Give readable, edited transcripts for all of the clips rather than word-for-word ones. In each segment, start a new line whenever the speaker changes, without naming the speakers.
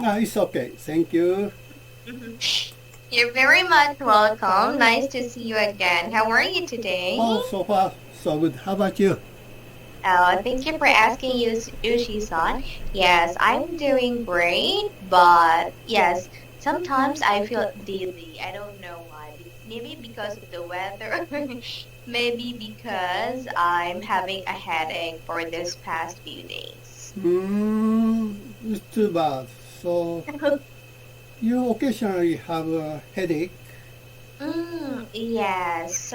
It's okay. Thank you.
You're very much welcome. Nice to see you again. How are you today?
Oh, so far, so good. How about you?
Thank you for asking, Yushi-san. Yes, I'm doing great, but yes, sometimes I feel dizzy. I don't know why. Maybe because of the weather. Maybe because I'm having a headache for this past few days.
It's too bad. So, you occasionally have a headache?
Yes,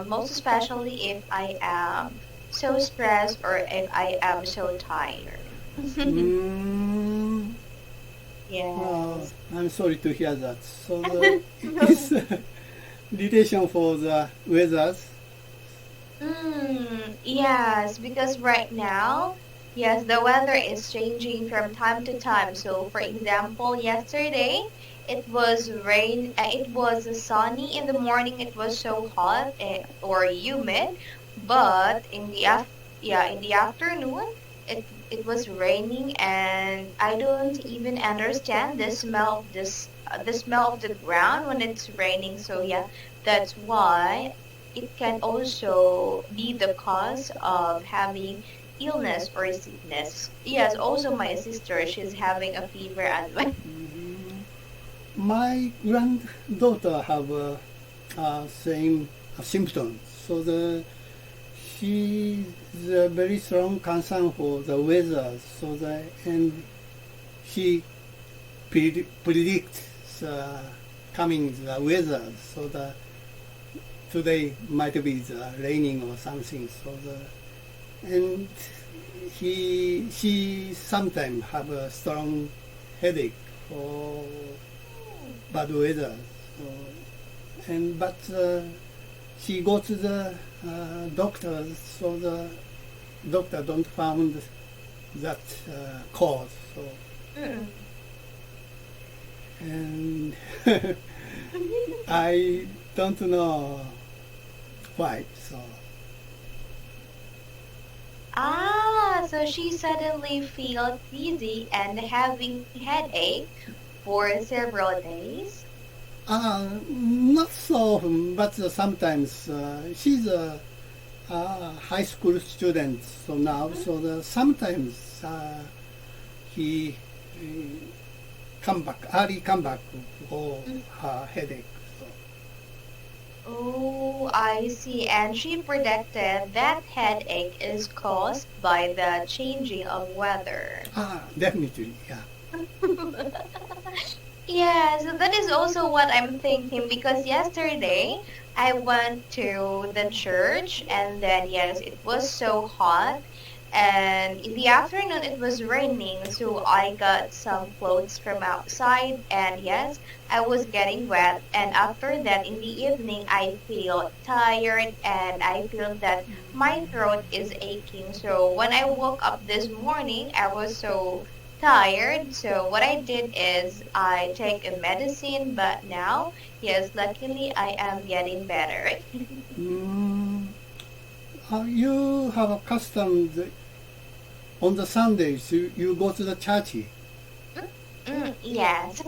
most especially if I am so stressed or if I am so tired.
Mm,
Yes.
I'm sorry to hear that. So, it's relation for the weather.
Yes, because right now, yes, the weather is changing from time to time. So, for example, yesterday it was it was sunny in the morning. It was so hot or humid, but in the afternoon, it was raining, and I don't even understand the smell of the ground when it's raining. So yeah, that's why it can also be the cause of having illness or sickness. Yes, also my sister, she's having a fever as well.
My granddaughter have same symptoms. So she's a very strong concern for the weather. So and she predicts the coming the weather. So today might be the raining or something. So and she sometimes have a strong headache or bad weather. So, but she go to the doctor, so the doctor don't found that cause. So
Mm.
and I don't know why. So
So she suddenly feels dizzy and having headache for several days.
not so often, but sometimes she's a high school student. So now, so sometimes he come back for her headache. So.
Oh, I see. And she predicted that headache is caused by the changing of weather.
Definitely, yeah.
Yeah, so that is also what I'm thinking because yesterday I went to the church and then yes, it was so hot and in the afternoon it was raining, so I got some clothes from outside and yes, I was getting wet and after that in the evening I feel tired and I feel that my throat is aching. So when I woke up this morning, I was so tired. So what I did is I take a medicine, but now, yes, luckily I am getting better.
Mm, you have a custom on the Sundays. You go to the church
Yes.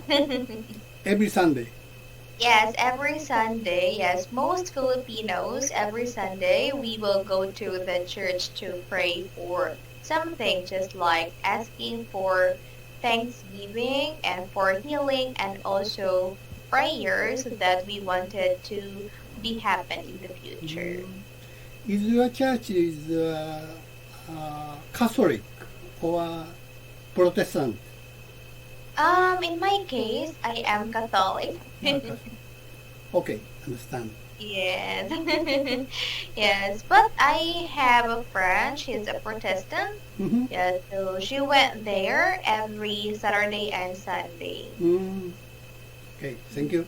every Sunday.
Yes, every Sunday, yes, most Filipinos, every Sunday, we will go to the church to pray for something, just like asking for thanksgiving and for healing and also prayers that we wanted to be happen in the future.
Mm, is your church is Catholic or Protestant?
In my case, I am Catholic.
Okay, okay, understand.
Yes. Yes, but I have a friend, she's a Protestant.
Mm-hmm.
Yeah, so she went there every Saturday and Sunday.
Mm, okay, thank you.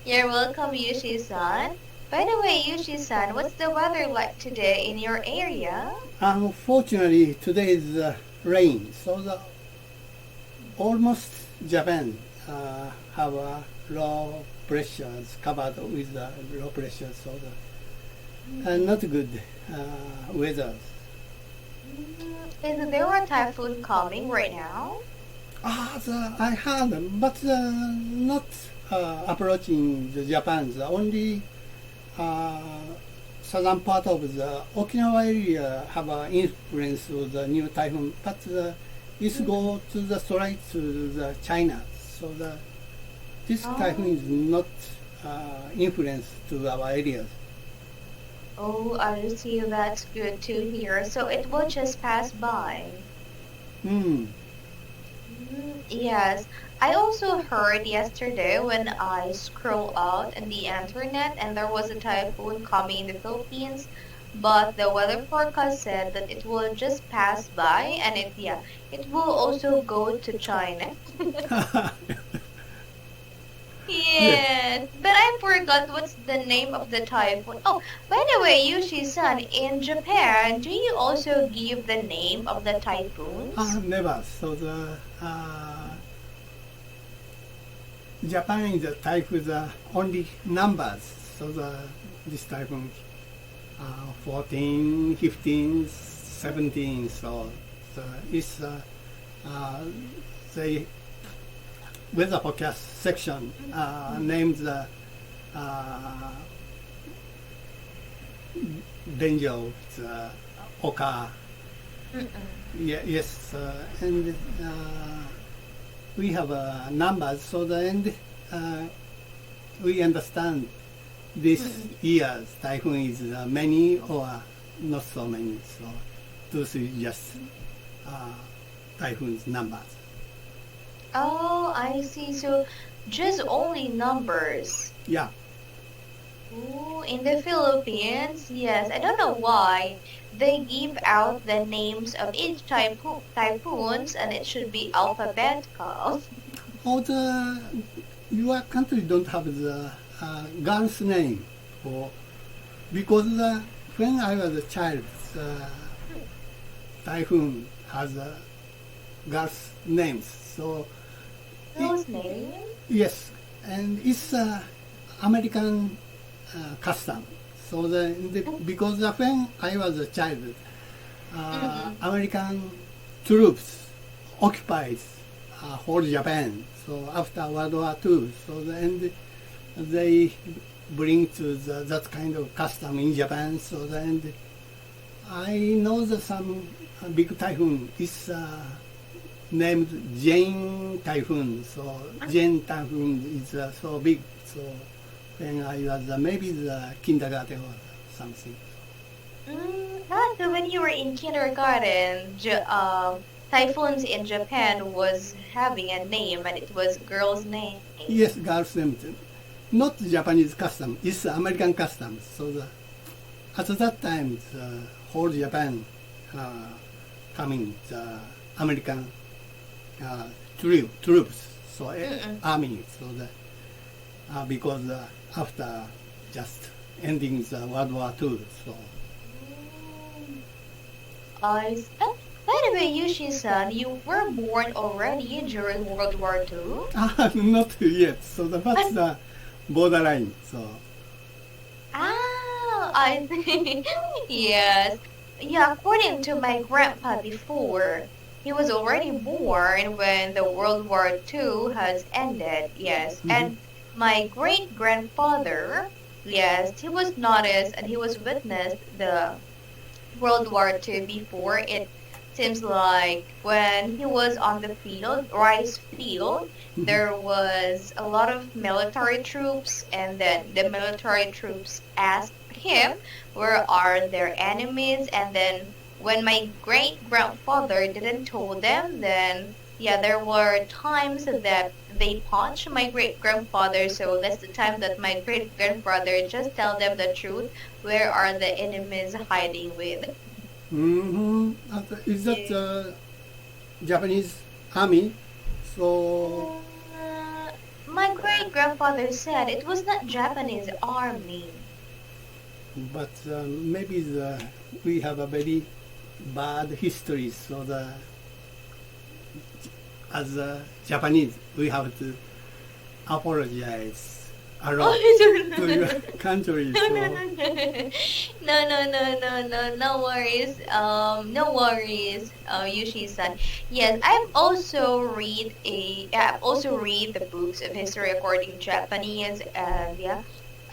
You're welcome, Yushi-san. By the way, Yushi-san, what's the weather like today in your area?
Unfortunately, today is rain, so almost Japan have a low pressures covered with the low pressure, so not good weather.
Is there a typhoon coming right now?
I heard, but not approaching the Japan. The only southern part of the Okinawa area have an influence of the new typhoon, but it go to the straight to the China. So this typhoon is not influence to our areas.
Oh, I see. That's good to hear. So it will just pass by. Yes. I also heard yesterday when I scrolled out on the internet and there was a typhoon coming in the Philippines, but the weather forecast said that it will just pass by and it will also go to China. Yes, but I forgot what's the name of the typhoon. Oh, by the way, Yushi-san, in Japan, do you also give the name of the typhoons?
Never. So Japan is the typhoons are only numbers. So this typhoon 14, 15, 17. So it's the weather forecast section names the danger of the occur. Yes, and we have numbers, so and we understand this year's typhoon is many or not so many. So those is just typhoon's numbers.
Oh, I see. So just only numbers.
Yeah.
Ooh, in the Philippines, yes. I don't know why they give out the names of each typhoons and it should be alphabetical.
Your country don't have the girl's name, because when I was a child, typhoon has girl's names. So
Girl's name?
yes, and it's American custom. So because when I was a child, American troops occupied whole Japan. So after World War II, and they bring to that kind of custom in Japan. So I know that some big typhoon is named Jane Typhoon. So Jane Typhoon is so big. So when I was maybe the kindergarten or something.
So when you were in kindergarten, typhoons in Japan was having a name and it was girl's name.
Yes, girl's name. Not Japanese custom, it's American custom. So at that time, the whole Japan coming, the American troops, so army. So because after just ending the World War II, so.
By the way, Yushi-san, you were born already during World War II?
Not yet. So that's the borderline. So.
I think yes. Yeah, according to my grandpa before, he was already born when the World War II has ended. Yes, and my great grandfather, yes, he was noticed and he was witnessed the World War II before. It seems like when he was on the field, rice field, there was a lot of military troops, and then the military troops asked him, where are their enemies? And then when my great-grandfather didn't tell them, then yeah, there were times that they punched my great-grandfather, so that's the time that my great-grandfather just tell them the truth, where are the enemies hiding with.
Is that Japanese army? So
my great-grandfather said it was not Japanese army.
But maybe we have a very bad history. So as Japanese, we have to apologize a lot to your country.
No,
So.
no, no, no. No worries. No worries, Yushi-san. Yes, I've also read the books of history according to Japanese and yeah,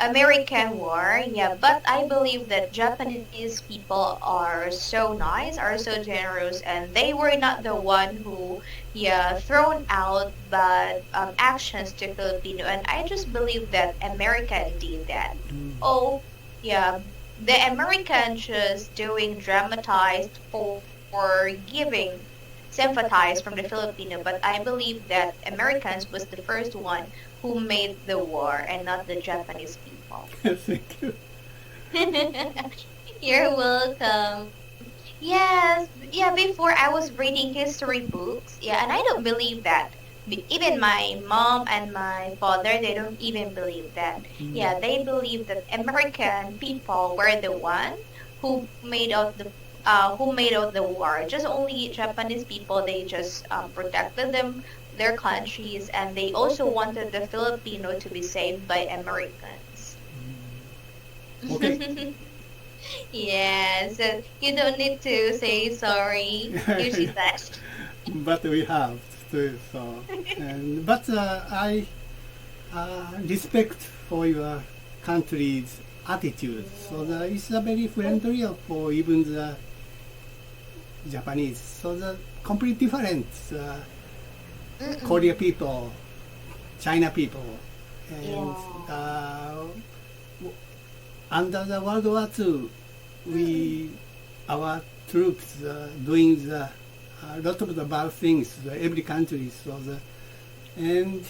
American War. Yeah, but I believe that Japanese people are so nice, are so generous, and they were not the one who yeah thrown out bad actions to Filipino, and I just believe that American did that. Oh, yeah, the American just doing dramatized for giving sympathize from the Filipino, but I believe that Americans was the first one who made the war and not the Japanese people.
Thank you.
You're welcome. Yes, yeah, before I was reading history books, yeah, and I don't believe that. Even my mom and my father, they don't even believe that. Yeah, they believe that American people were the one who made out the war. Just only Japanese people, they just protected their countries, and they also wanted the Filipino to be saved by Americans.
Okay.
Yes, you don't need to say sorry. You should that.
But we have to. So, but I respect for your country's attitude. So it's a very friendly for even the Japanese. So the completely different Korea people, China people, and under the World War II, our troops doing the lot of the bad things every country. So and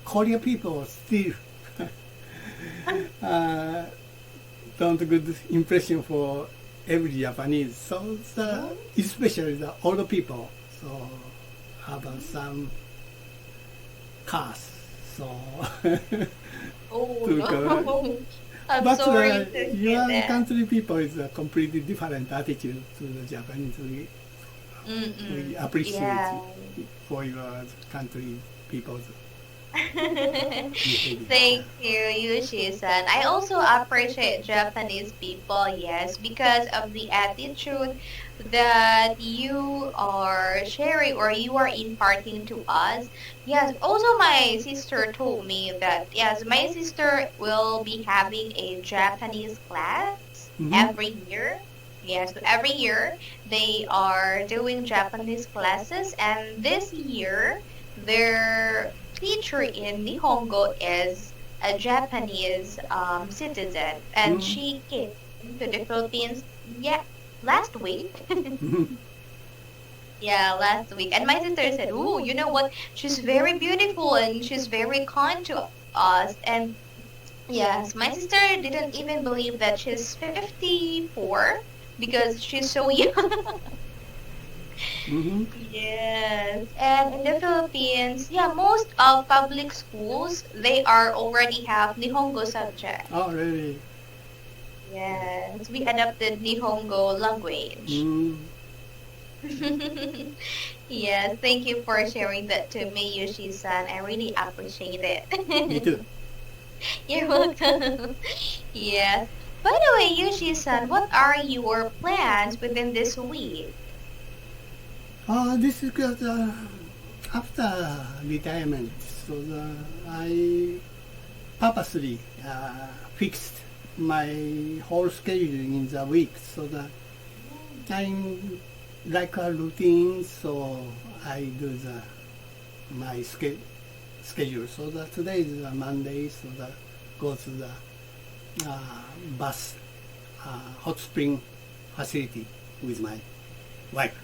Korea people still don't good impression for every Japanese. So especially the older people, so have some cars. So.
Oh no. I'm
but
sorry to hear
your
that.
country people is a completely different attitude to the Japanese. We appreciate for your country people.
Thank you, Yushi-san. I also appreciate Japanese people, yes, because of the attitude that you are sharing or you are imparting to us. Yes, also my sister told me that, yes, my sister will be having a Japanese class every year. Yes, so every year they are doing Japanese classes, and this year their teacher in Nihongo is a Japanese citizen, and she came to the Philippines, last week. Yeah, last week. And my sister said, "Oh, you know what? She's very beautiful and she's very kind to us." And yes, my sister didn't even believe that she's 54 because she's so young. Yes, and in the Philippines, yeah, most of public schools they are already have Nihongo subject.
Oh, really?
Yes, we adopted Nihongo language. Yes, thank you for sharing that to me, Yoshi-san. I really appreciate it.
Me too.
You're welcome. Yes. By the way, Yoshi-san, what are your plans within this week?
This is because after retirement, so I purposely fixed my whole schedule in the week, so that I'm like a routine. So I do my schedule. So that today is a Monday, so that go to the hot spring facility with my wife.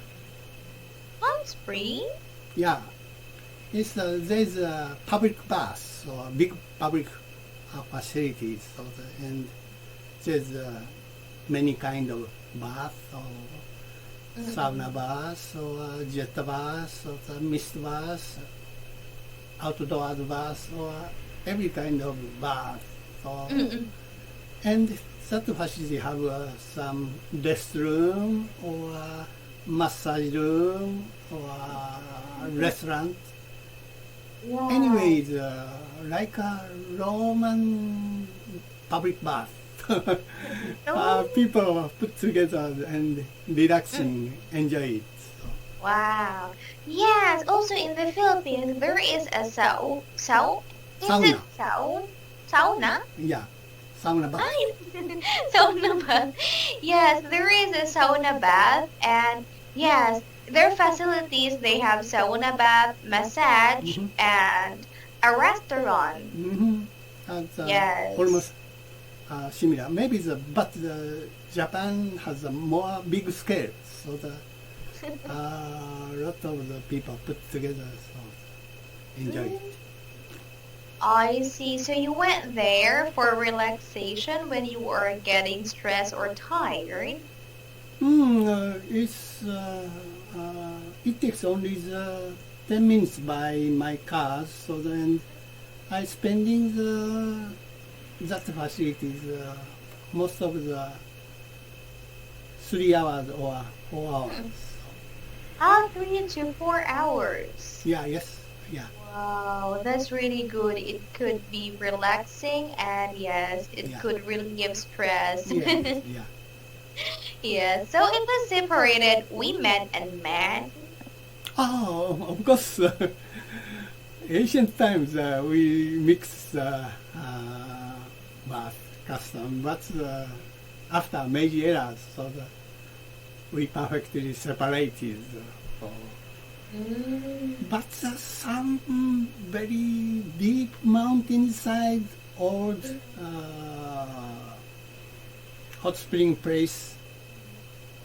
Hot spring?
Yeah, there's a public bath, so big public facilities, so and there's many kind of bath, or sauna bath, or jet bath, or mist bath, outdoor bath, or every kind of bath. So, and that facility have some restroom or massage room or restaurant.
Yeah.
Anyways, like a Roman public bath.
Oh.
People put together and relaxing, enjoy it. So,
Wow. Yes, also in the Philippines, there is a is
Sauna.
it sauna?
yeah, sauna bath.
Sauna bath. Yes, there is a sauna bath, and yes, their facilities, they have sauna bath, massage,
Mhm.
and a restaurant.
Mm-hmm. That's
Yes.
almost similar. Maybe but Japan has a more big scale, so a lot of the people put together, so enjoy it.
I see. So you went there for relaxation when you were getting stressed or tired?
It takes only 10 minutes by my car, so then I spending that facilities most of the 3 hours or 4 hours.
3 to 4 hours.
Yeah, yes, yeah.
Wow, that's really good. It could be relaxing, and yes, it
Yeah.
could relieve stress.
Yeah, yeah.
Yeah, so it was separated women and men.
Oh, of course. Ancient times we mix bath custom, but after Meiji era, so we perfectly separated. But some very deep mountainside old hot spring place,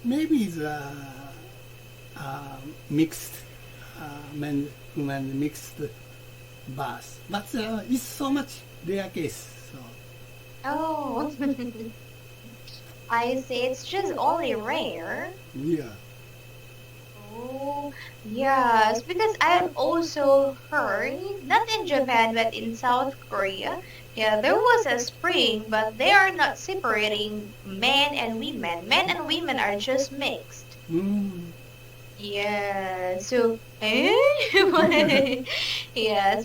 maybe the mixed men women mixed bath, but it's so much rare case. So
Oh, I see. It's just only rare.
yeah,
Oh, yes, because I've also heard, not in Japan, but in South Korea, yeah, there was a spring, but they are not separating men and women. Men and women are just mixed.
mm,
Yeah, so, yes,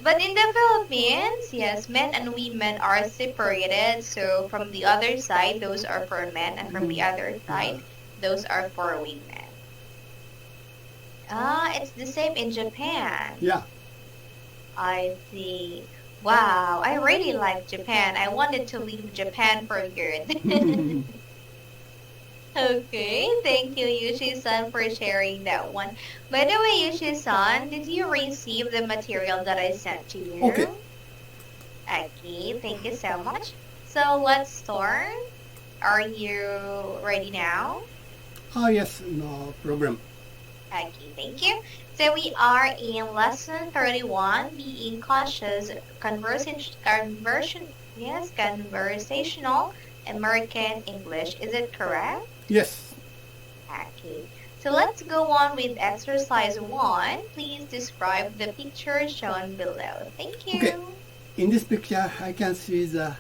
but in the Philippines, yes, men and women are separated. So from the other side, those are for men, and from the other side, those are for women. Ah, it's the same in Japan.
yeah.
I see. Wow, I really like Japan. I wanted to leave Japan for good. Okay, thank you, Yushi-san, for sharing that one. By the way, Yushi-san, did you receive the material that I sent to you?
Okay.
Okay, thank you so much. So let's start. Are you ready now?
Oh yes, no problem.
Okay, thank you. So we are in lesson 31, being cautious, conversational American English. Is it correct?
Yes.
Okay. So let's go on with exercise 1. Please describe the picture shown below. Thank you.
Okay. In this picture, I can see the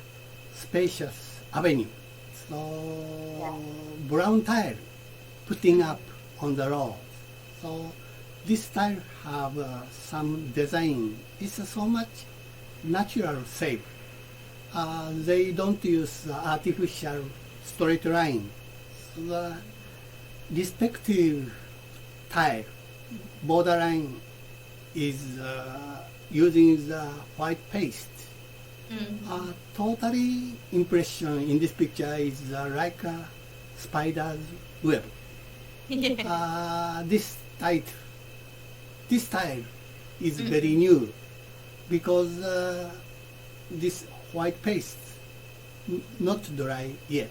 spacious avenue. So brown tile putting up on the road. So this tile have some design. It's so much natural shape. They don't use artificial straight line. So the respective tile borderline is using the white paste. Totally impression in this picture is like a spider's web. This tile is very new because this white paste not dry yet.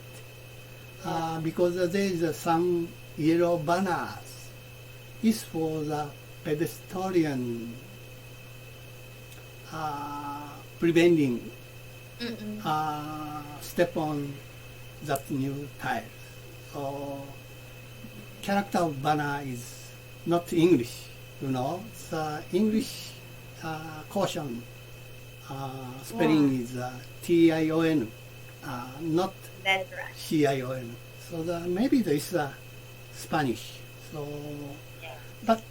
Because there is some yellow banners. It's for the pedestrian preventing step on that new tile. So character of banner is not English, It's English caution spelling is Tion, not
That's right.
Cion. So maybe there is Spanish. So, but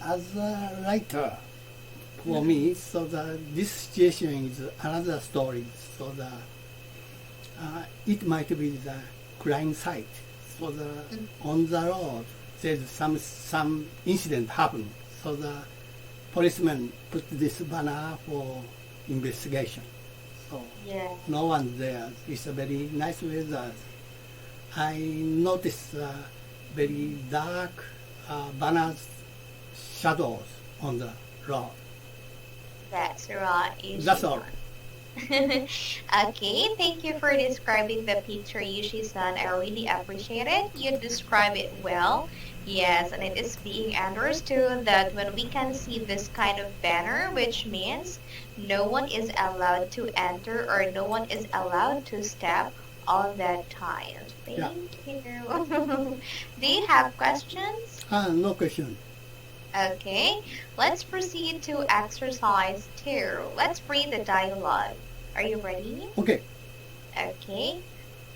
as a writer, for me. So this situation is another story. So it might be the crime site. So on the road there's some incident happened. So the policeman put this banner for investigation. So no one's there. It's a very nice weather. I noticed very dark banners, shadows on the road.
That's right.
That's all.
Okay, thank you for describing the picture, Yushi-san. I really appreciate it. You describe it well. Yes, and it is being understood that when we can see this kind of banner, which means no one is allowed to enter or no one is allowed to step on that tile. Thank you. Do you have questions?
No question.
Okay, let's proceed to exercise 2. Let's read the dialogue. Are you ready?
Okay.
Okay.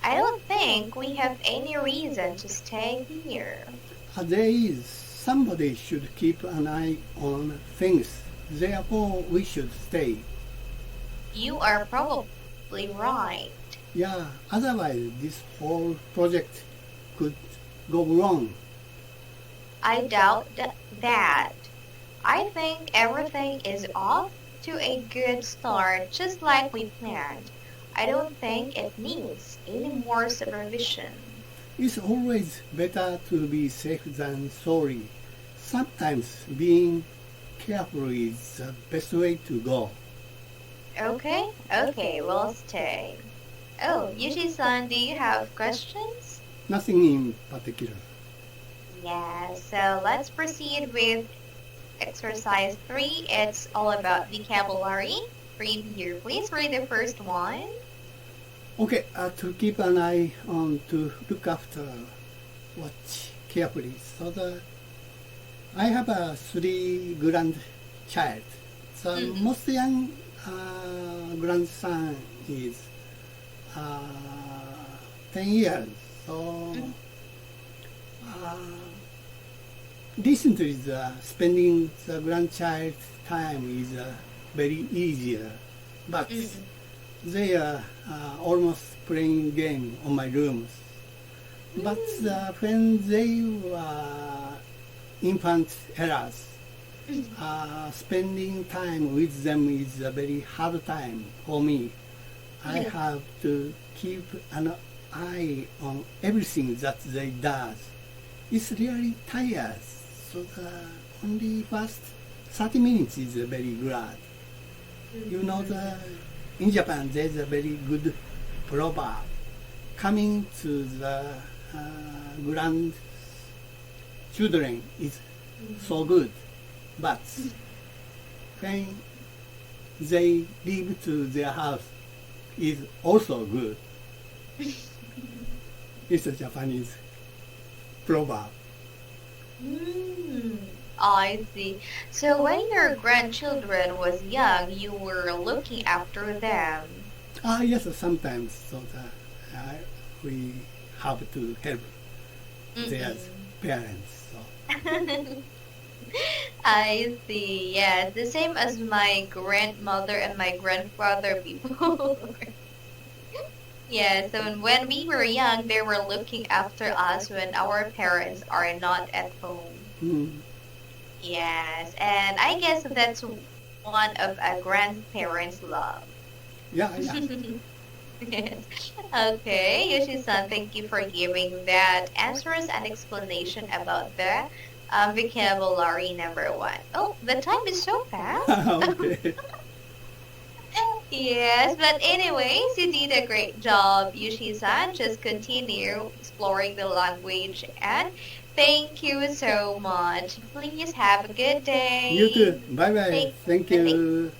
I don't think we have any reason to stay here.
There is. Somebody should keep an eye on things. Therefore, we should stay.
You are probably right.
Yeah, otherwise this whole project could go wrong.
I doubt that. I think everything is off to a good start, just like we planned. I don't think it needs any more supervision.
It's always better to be safe than sorry. Sometimes being careful is the best way to go.
Okay, we'll stay. Oh, Yushi-san, do you have questions?
Nothing in particular.
Yeah, so let's proceed with exercise 3. It's all about vocabulary. Read here, please. Read the first one.
Okay, to keep an eye on, to look after, watch carefully. So I have 3 grandchild. The most young grandson is 10 years. So recently spending the grandchild time is very easier, but they are almost playing game on my rooms. But when they were infant eras, spending time with them is a very hard time for me. I have to keep an eye on everything that they does. It's really tired. So the only first 30 minutes is very glad. You know, in Japan there's a very good proverb. Coming to the grandchildren is so good, but when they leave to their house is also good. It's a Japanese proverb.
I see. So when your grandchildren was young, you were looking after them.
Yes, sometimes. So we have to help their parents. So.
I see. Yes, the same as my grandmother and my grandfather before. Yeah, so when we were young, they were looking after us when our parents are not at home. Yes, and I guess that's one of a grandparent's love.
Yeah.
Yes. Okay, Yoshi-san, thank you for giving that answers and explanation about the vocabulary number 1. Oh, the time is so fast.
Okay.
Yes, but anyways, you did a great job, Yushi-san. Just continue exploring the language and thank you so much. Please have a good day.
You too. Bye bye. Thank you.